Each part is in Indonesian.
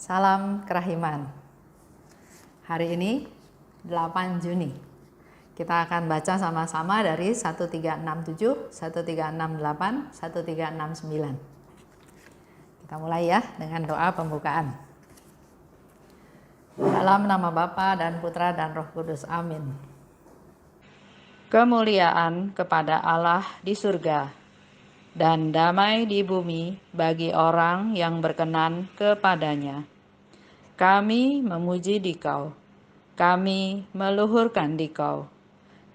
Salam kerahiman. Hari ini 8 Juni. Kita akan baca sama-sama dari 1367, 1368, 1369. Kita mulai ya dengan doa pembukaan. Dalam nama Bapa dan Putra dan Roh Kudus. Amin. Kemuliaan kepada Allah di surga dan damai di bumi bagi orang yang berkenan kepadanya. Kami memuji Dikau, kami meluhurkan Dikau,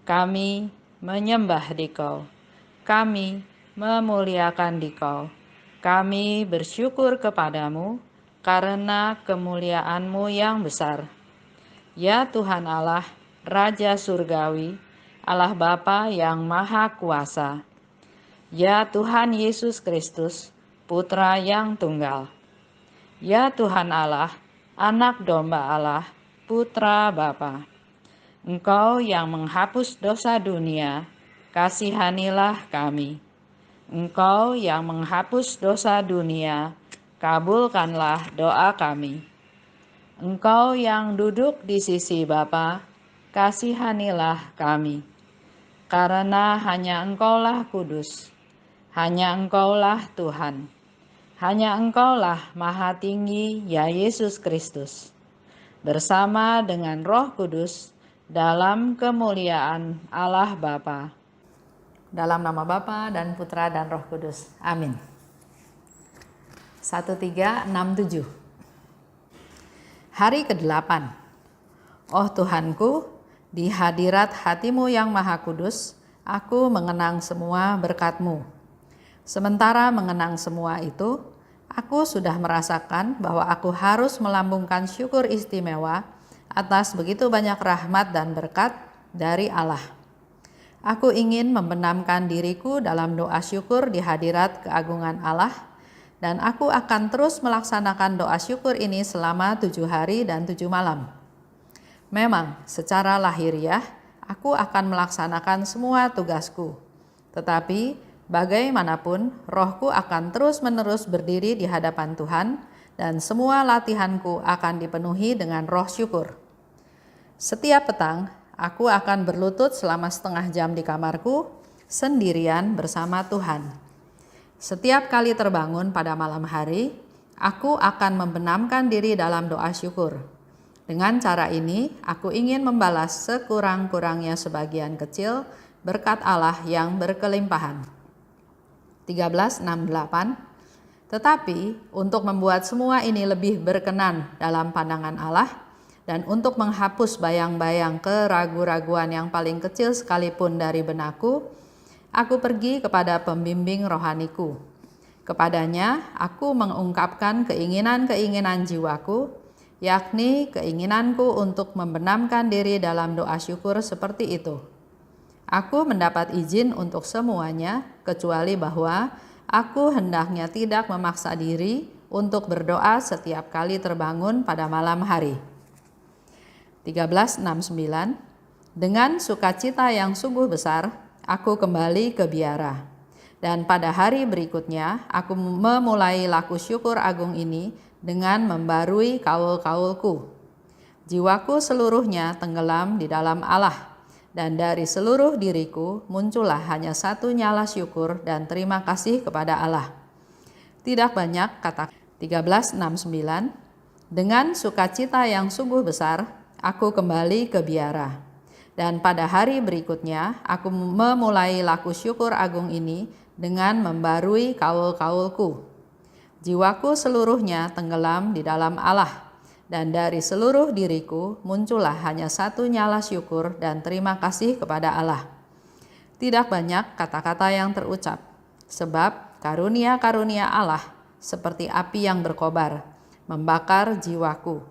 kami menyembah Dikau, kami memuliakan Dikau, kami bersyukur kepadamu karena kemuliaan-Mu yang besar. Ya Tuhan Allah, Raja Surgawi, Allah Bapa yang Maha Kuasa. Ya Tuhan Yesus Kristus, Putra yang tunggal. Ya Tuhan Allah, Anak Domba Allah, Putra Bapa. Engkau yang menghapus dosa dunia, kasihanilah kami. Engkau yang menghapus dosa dunia, kabulkanlah doa kami. Engkau yang duduk di sisi Bapa, kasihanilah kami. Karena hanya Engkaulah kudus, hanya Engkaulah Tuhan, hanya Engkaulah Maha Tinggi, ya Yesus Kristus, bersama dengan Roh Kudus dalam kemuliaan Allah Bapa. Dalam nama Bapa dan Putra dan Roh Kudus. Amin. 1367. Hari ke-8. Oh Tuhanku, di hadirat hati-Mu yang Maha Kudus, aku mengenang semua berkat-Mu. Sementara mengenang semua itu, aku sudah merasakan bahwa aku harus melambungkan syukur istimewa atas begitu banyak rahmat dan berkat dari Allah. Aku ingin membenamkan diriku dalam doa syukur di hadirat keagungan Allah, dan aku akan terus melaksanakan doa syukur ini selama 7 hari dan 7 malam. Memang secara lahiriah, aku akan melaksanakan semua tugasku, tetapi bagaimanapun, rohku akan terus-menerus berdiri di hadapan Tuhan dan semua latihanku akan dipenuhi dengan roh syukur. Setiap petang, aku akan berlutut selama setengah jam di kamarku, sendirian bersama Tuhan. Setiap kali terbangun pada malam hari, aku akan membenamkan diri dalam doa syukur. Dengan cara ini, aku ingin membalas sekurang-kurangnya sebagian kecil berkat Allah yang berkelimpahan. 1368. Tetapi untuk membuat semua ini lebih berkenan dalam pandangan Allah dan untuk menghapus bayang-bayang keraguan-raguan yang paling kecil sekalipun dari benakku, aku pergi kepada pembimbing rohaniku. Kepadanya aku mengungkapkan keinginan-keinginan jiwaku, yakni keinginanku untuk membenamkan diri dalam doa syukur seperti itu. Aku mendapat izin untuk semuanya, kecuali bahwa aku hendaknya tidak memaksa diri untuk berdoa setiap kali terbangun pada malam hari. 1369. Dengan sukacita yang sungguh besar, aku kembali ke biara. Dan pada hari berikutnya, aku memulai laku syukur agung ini dengan membarui kaul-kaulku. Jiwaku seluruhnya tenggelam di dalam Allah. Dan dari seluruh diriku muncullah hanya satu nyala syukur dan terima kasih kepada Allah. Tidak banyak kata. 1369. Dengan sukacita yang sungguh besar, aku kembali ke biara. Dan pada hari berikutnya, aku memulai laku syukur agung ini dengan membarui kaul-kaulku. Jiwaku seluruhnya tenggelam di dalam Allah. Dan dari seluruh diriku muncullah hanya satu nyala syukur dan terima kasih kepada Allah. Tidak banyak kata-kata yang terucap, sebab karunia-karunia Allah seperti api yang berkobar, membakar jiwaku.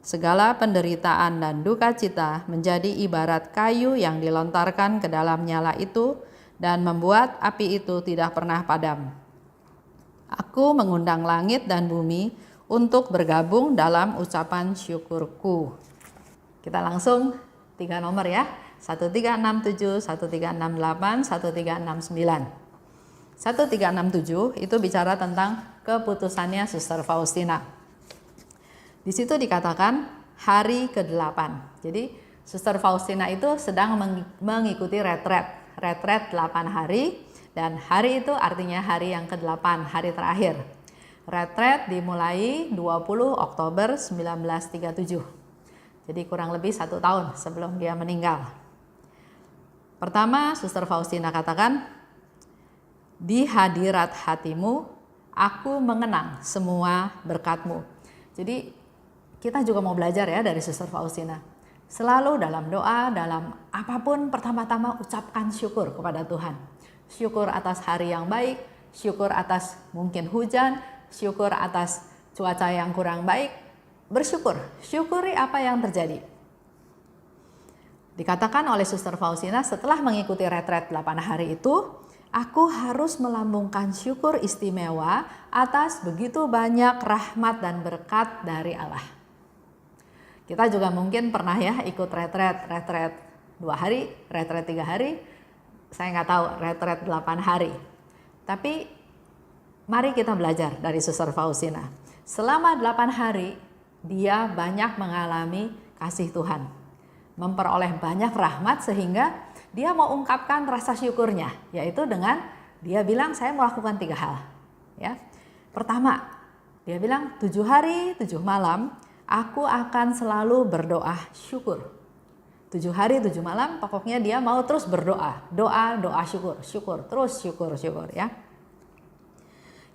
Segala penderitaan dan duka cita menjadi ibarat kayu yang dilontarkan ke dalam nyala itu dan membuat api itu tidak pernah padam. Aku mengundang langit dan bumi untuk bergabung dalam ucapan syukurku. Kita langsung 3 nomor ya. 1367, 1368, 1369. 1367 itu bicara tentang keputusannya Suster Faustina. Di situ dikatakan hari ke-8. Jadi Suster Faustina itu sedang mengikuti retret 8 hari, dan hari itu artinya hari yang ke-8, hari terakhir. Retret dimulai 20 Oktober 1937. Jadi kurang lebih 1 tahun sebelum dia meninggal. Pertama, Suster Faustina katakan, di hadirat hatimu, aku mengenang semua berkat-Mu. Jadi kita juga mau belajar ya dari Suster Faustina. Selalu dalam doa, dalam apapun, pertama-tama ucapkan syukur kepada Tuhan. Syukur atas hari yang baik, syukur atas mungkin hujan, syukur atas cuaca yang kurang baik. Bersyukur, syukuri apa yang terjadi. Dikatakan oleh Suster Faustina, setelah mengikuti retret 8 hari itu, aku harus melambungkan syukur istimewa atas begitu banyak rahmat dan berkat dari Allah. Kita juga mungkin pernah ya ikut retret 2 hari, retret 3 hari, saya nggak tahu, retret 8 hari. Tapi mari kita belajar dari Suster Faustina. Selama 8 hari, dia banyak mengalami kasih Tuhan, memperoleh banyak rahmat, sehingga dia mau ungkapkan rasa syukurnya, yaitu dengan dia bilang, saya melakukan 3 hal. Ya. Pertama, dia bilang 7 hari 7 malam aku akan selalu berdoa syukur. 7 hari 7 malam pokoknya dia mau terus berdoa, doa syukur, terus syukur ya.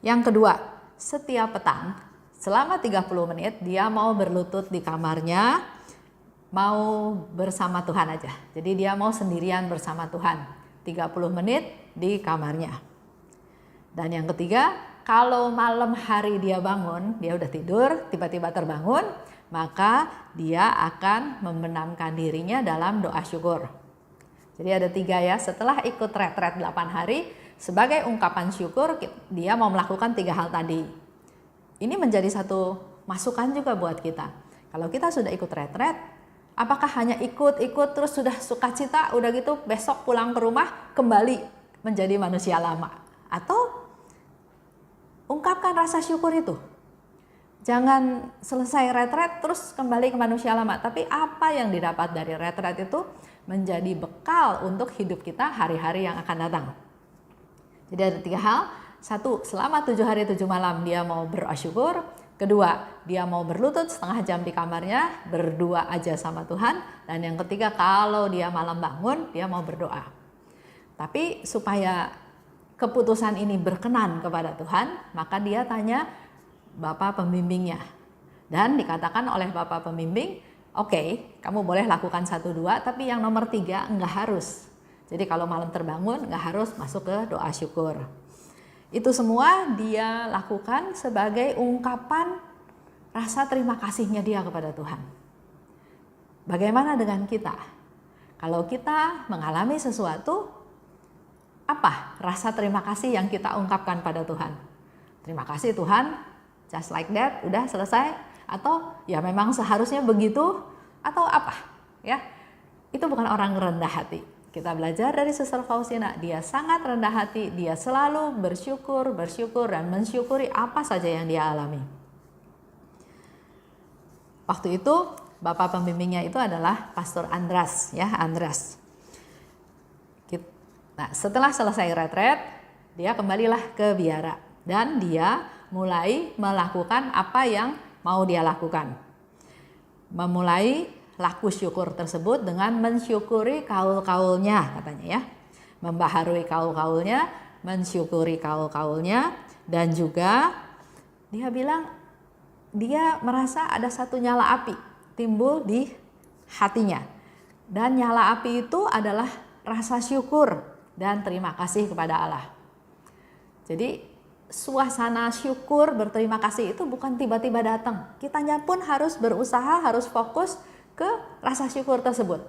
Yang kedua, setiap petang selama 30 menit dia mau berlutut di kamarnya, mau bersama Tuhan aja. Jadi dia mau sendirian bersama Tuhan 30 menit di kamarnya. Dan yang ketiga, kalau malam hari dia bangun, dia udah tidur, tiba-tiba terbangun, maka dia akan membenamkan dirinya dalam doa syukur. Jadi ada 3 ya, setelah ikut retret 8 hari, sebagai ungkapan syukur dia mau melakukan 3 hal tadi. Ini menjadi satu masukan juga buat kita. Kalau kita sudah ikut retret, apakah hanya ikut terus sudah sukacita, udah gitu besok pulang ke rumah kembali menjadi manusia lama? Atau ungkapkan rasa syukur itu. Jangan selesai retret terus kembali ke manusia lama, tapi apa yang didapat dari retret itu menjadi bekal untuk hidup kita hari-hari yang akan datang. Jadi ada 3 hal. 1, selama 7 hari 7 malam dia mau bersyukur. Kedua, dia mau berlutut setengah jam di kamarnya, berdua aja sama Tuhan. Dan yang ketiga, kalau dia malam bangun, dia mau berdoa. Tapi supaya keputusan ini berkenan kepada Tuhan, maka dia tanya Bapak pembimbingnya. Dan dikatakan oleh Bapak pembimbing, oke, kamu boleh lakukan 1-2, tapi yang nomor 3 enggak harus. Jadi kalau malam terbangun enggak harus masuk ke doa syukur. Itu semua dia lakukan sebagai ungkapan rasa terima kasihnya dia kepada Tuhan. Bagaimana dengan kita? Kalau kita mengalami sesuatu, apa rasa terima kasih yang kita ungkapkan pada Tuhan? Terima kasih Tuhan, just like that, udah selesai? Atau ya memang seharusnya begitu? Atau apa? Ya, itu bukan orang rendah hati. Kita belajar dari Suster Faustina, dia sangat rendah hati, dia selalu bersyukur dan mensyukuri apa saja yang dia alami. Waktu itu Bapak pembimbingnya itu adalah Pastor Andras, ya, Andras. Nah, setelah selesai retret, dia kembalilah ke biara dan dia mulai melakukan apa yang mau dia lakukan. Memulai laku syukur tersebut dengan mensyukuri kaul-kaulnya, katanya ya. Membaharui kaul-kaulnya, mensyukuri kaul-kaulnya, dan juga dia bilang dia merasa ada satu nyala api timbul di hatinya. Dan nyala api itu adalah rasa syukur dan terima kasih kepada Allah. Jadi suasana syukur berterima kasih itu bukan tiba-tiba datang. Kitanya pun harus berusaha, harus fokus ke rasa syukur tersebut.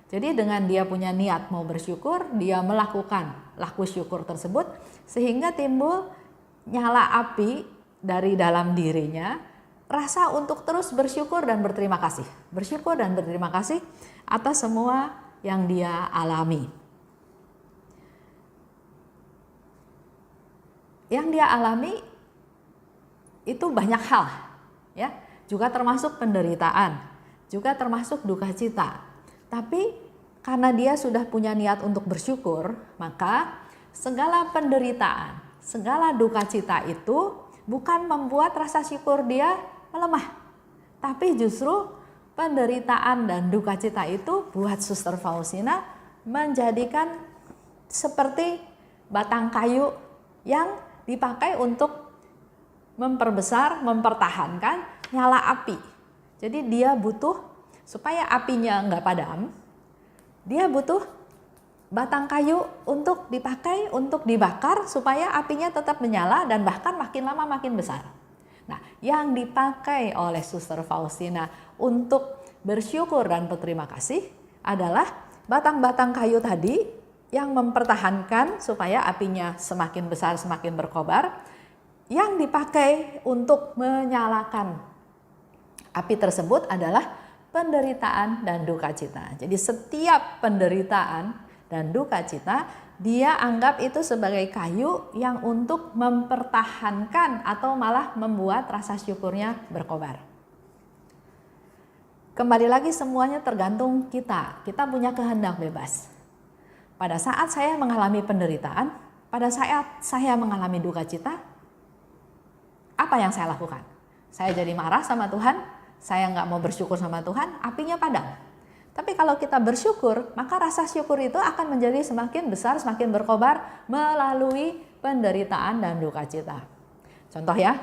Jadi dengan dia punya niat mau bersyukur, dia melakukan laku syukur tersebut sehingga timbul nyala api dari dalam dirinya, rasa untuk terus bersyukur dan berterima kasih. Bersyukur dan berterima kasih atas semua yang dia alami. Yang dia alami itu banyak hal, ya. juga termasuk penderitaan, juga termasuk duka cita. Tapi karena dia sudah punya niat untuk bersyukur, maka segala penderitaan, segala duka cita itu bukan membuat rasa syukur dia melemah. Tapi justru penderitaan dan duka cita itu buat Suster Faustina menjadikan seperti batang kayu yang dipakai untuk memperbesar, mempertahankan nyala api. Jadi dia butuh, supaya apinya nggak padam, dia butuh batang kayu untuk dipakai, untuk dibakar supaya apinya tetap menyala dan bahkan makin lama makin besar. Nah, yang dipakai oleh Suster Faustina untuk bersyukur dan berterima kasih adalah batang-batang kayu tadi yang mempertahankan supaya apinya semakin besar, semakin berkobar, yang dipakai untuk menyalakan api tersebut adalah penderitaan dan duka cita. Jadi setiap penderitaan dan duka cita dia anggap itu sebagai kayu yang untuk mempertahankan atau malah membuat rasa syukurnya berkobar. Kembali lagi semuanya tergantung kita. Kita punya kehendak bebas. Pada saat saya mengalami penderitaan, pada saat saya mengalami duka cita, apa yang saya lakukan? Saya jadi marah sama Tuhan, saya nggak mau bersyukur sama Tuhan, apinya padam. Tapi kalau kita bersyukur, maka rasa syukur itu akan menjadi semakin besar, semakin berkobar melalui penderitaan dan duka cita. Contoh ya,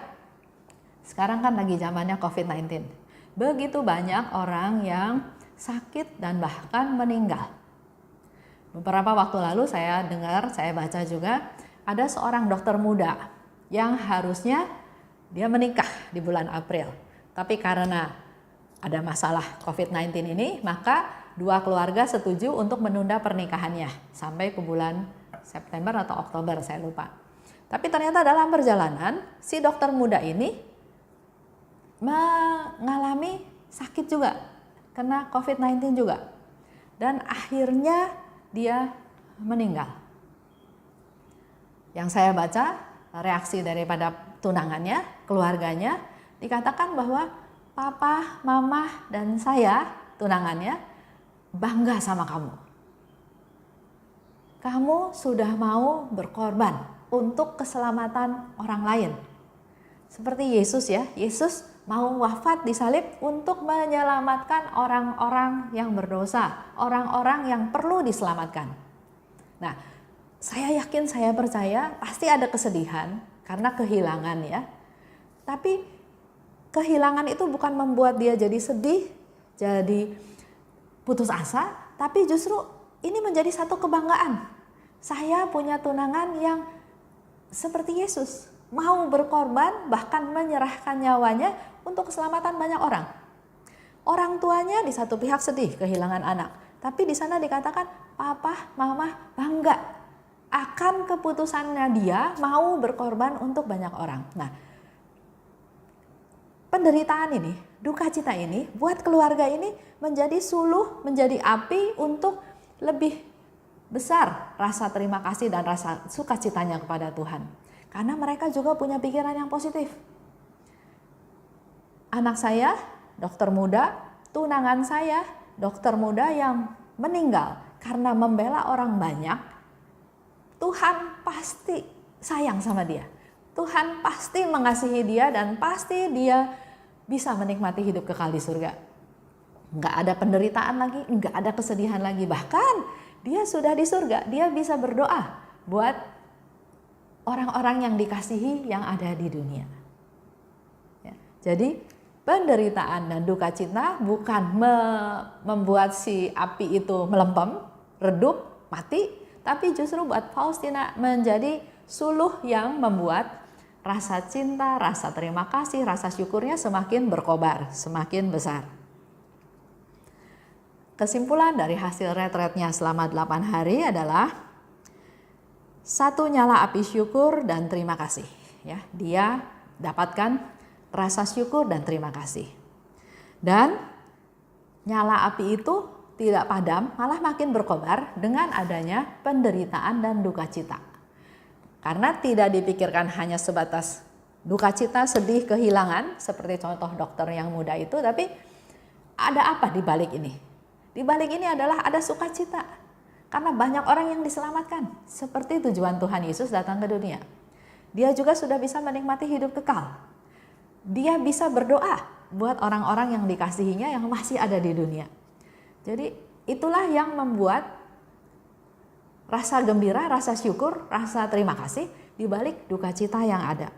sekarang kan lagi zamannya COVID-19. Begitu banyak orang yang sakit dan bahkan meninggal. Beberapa waktu lalu saya dengar, saya baca juga, ada seorang dokter muda yang harusnya dia menikah di bulan April. Tapi karena ada masalah COVID-19 ini, maka dua keluarga setuju untuk menunda pernikahannya sampai ke bulan September atau Oktober, saya lupa. Tapi ternyata dalam perjalanan, si dokter muda ini mengalami sakit juga, kena COVID-19 juga. Dan akhirnya dia meninggal. Yang saya baca, reaksi daripada tunangannya, keluarganya, dikatakan bahwa papa, mama, dan saya, tunangannya, bangga sama kamu. Kamu sudah mau berkorban untuk keselamatan orang lain. Seperti Yesus ya, Yesus mau wafat di salib untuk menyelamatkan orang-orang yang berdosa, orang-orang yang perlu diselamatkan. Nah, saya yakin, saya percaya pasti ada kesedihan karena kehilangan ya. Tapi kehilangan itu bukan membuat dia jadi sedih, jadi putus asa, tapi justru ini menjadi satu kebanggaan. Saya punya tunangan yang seperti Yesus, mau berkorban bahkan menyerahkan nyawanya untuk keselamatan banyak orang. Orang tuanya di satu pihak sedih kehilangan anak, tapi di sana dikatakan papa, mama bangga akan keputusannya dia mau berkorban untuk banyak orang. Nah, penderitaan ini, duka cita ini buat keluarga ini menjadi suluh, menjadi api untuk lebih besar rasa terima kasih dan rasa sukacitanya kepada Tuhan. Karena mereka juga punya pikiran yang positif. Anak saya, dokter muda, tunangan saya, dokter muda yang meninggal karena membela orang banyak, Tuhan pasti sayang sama dia. Tuhan pasti mengasihi dia dan pasti dia bisa menikmati hidup kekal di surga. Nggak ada penderitaan lagi, nggak ada kesedihan lagi. Bahkan dia sudah di surga, dia bisa berdoa buat orang-orang yang dikasihi yang ada di dunia. Ya, jadi penderitaan dan duka cita bukan membuat si api itu melempem, redup, mati, tapi justru buat Faustina menjadi suluh yang membuat rasa cinta, rasa terima kasih, rasa syukurnya semakin berkobar, semakin besar. Kesimpulan dari hasil retretnya selama 8 hari adalah 1, nyala api syukur dan terima kasih. Ya, dia dapatkan rasa syukur dan terima kasih. Dan nyala api itu tidak padam, malah makin berkobar dengan adanya penderitaan dan duka cita. Karena tidak dipikirkan hanya sebatas duka cita, sedih, kehilangan, seperti contoh dokter yang muda itu, tapi ada apa di balik ini? Di balik ini adalah ada sukacita, karena banyak orang yang diselamatkan, seperti tujuan Tuhan Yesus datang ke dunia. Dia juga sudah bisa menikmati hidup kekal. Dia bisa berdoa buat orang-orang yang dikasihinya yang masih ada di dunia. Jadi itulah yang membuat rasa gembira, rasa syukur, rasa terima kasih di balik duka cita yang ada.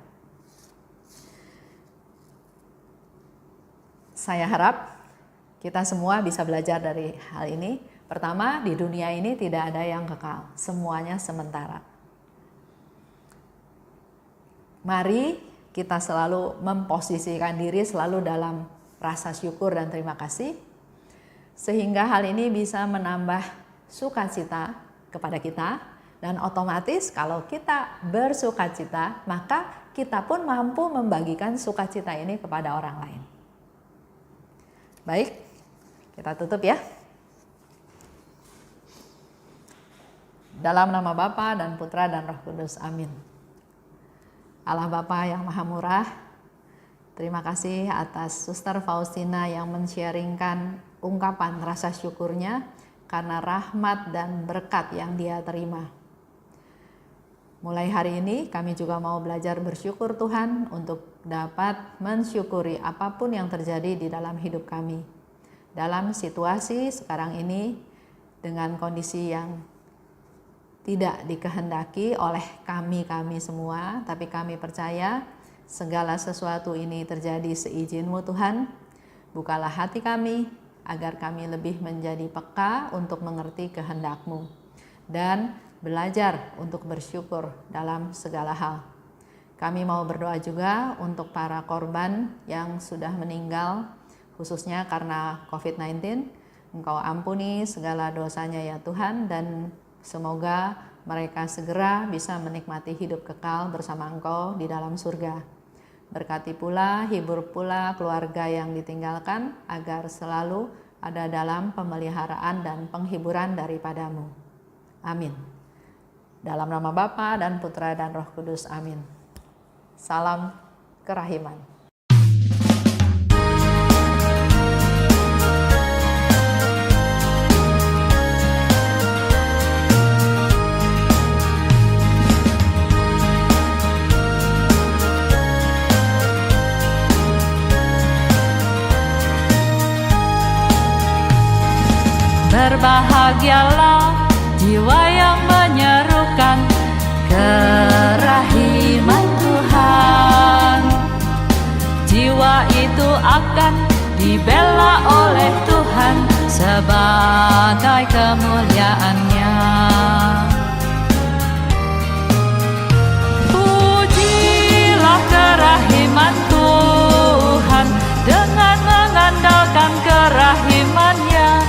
Saya harap kita semua bisa belajar dari hal ini. Pertama, di dunia ini tidak ada yang kekal, semuanya sementara. Mari kita selalu memposisikan diri selalu dalam rasa syukur dan terima kasih, sehingga hal ini bisa menambah sukacita kepada kita, dan otomatis kalau kita bersukacita, maka kita pun mampu membagikan sukacita ini kepada orang lain. Baik, kita tutup ya. Dalam nama Bapa dan Putra dan Roh Kudus, amin. Allah Bapa yang Maha Murah, terima kasih atas Suster Faustina yang men-sharingkan ungkapan rasa syukurnya karena rahmat dan berkat yang dia terima. Mulai hari ini kami juga mau belajar bersyukur Tuhan untuk dapat mensyukuri apapun yang terjadi di dalam hidup kami. Dalam situasi sekarang ini dengan kondisi yang tidak dikehendaki oleh kami semua, tapi kami percaya segala sesuatu ini terjadi seizin-Mu Tuhan. Bukalah hati kami agar kami lebih menjadi peka untuk mengerti kehendak-Mu dan belajar untuk bersyukur dalam segala hal. Kami mau berdoa juga untuk para korban yang sudah meninggal, khususnya karena COVID-19. Engkau ampuni segala dosanya ya Tuhan, dan semoga mereka segera bisa menikmati hidup kekal bersama Engkau di dalam surga. Berkati pula, hibur pula keluarga yang ditinggalkan agar selalu ada dalam pemeliharaan dan penghiburan daripada-Mu. Amin. Dalam nama Bapa dan Putra dan Roh Kudus, amin. Salam kerahiman. Berbahagialah jiwa yang menyerukan kerahiman Tuhan. Jiwa itu akan dibela oleh Tuhan sebagai kemuliaan-Nya. Pujilah kerahiman Tuhan dengan mengandalkan kerahiman-Nya.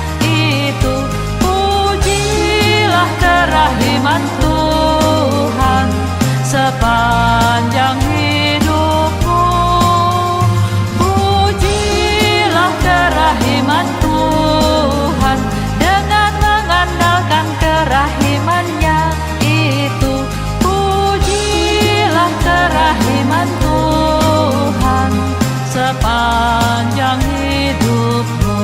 Pujilah kerahiman Tuhan sepanjang hidupmu. Pujilah kerahiman Tuhan dengan mengandalkan kerahiman-Nya itu. Pujilah kerahiman Tuhan sepanjang hidupmu.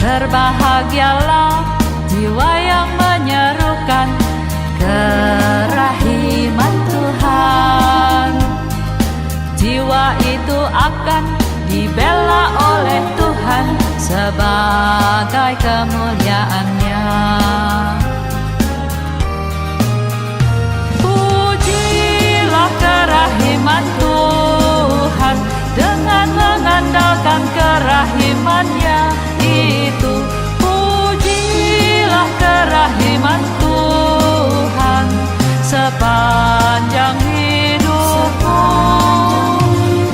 Berbahagialah jiwa yang menyerukan kerahiman Tuhan. Jiwa itu akan dibela oleh Tuhan sebagai kemuliaan-Nya. Pujilah kerahiman Tuhan dengan mengandalkan kerahiman-Nya itu. Pujilah kerahiman Tuhan sepanjang hidupmu.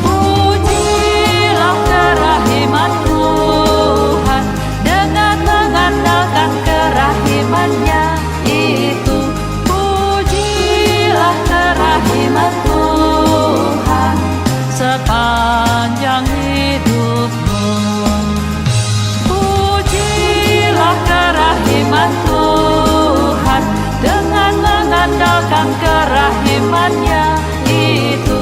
Pujilah kerahiman Tuhan dengan mengandalkan kerahiman-Nya itu. akan kerahimannya itu.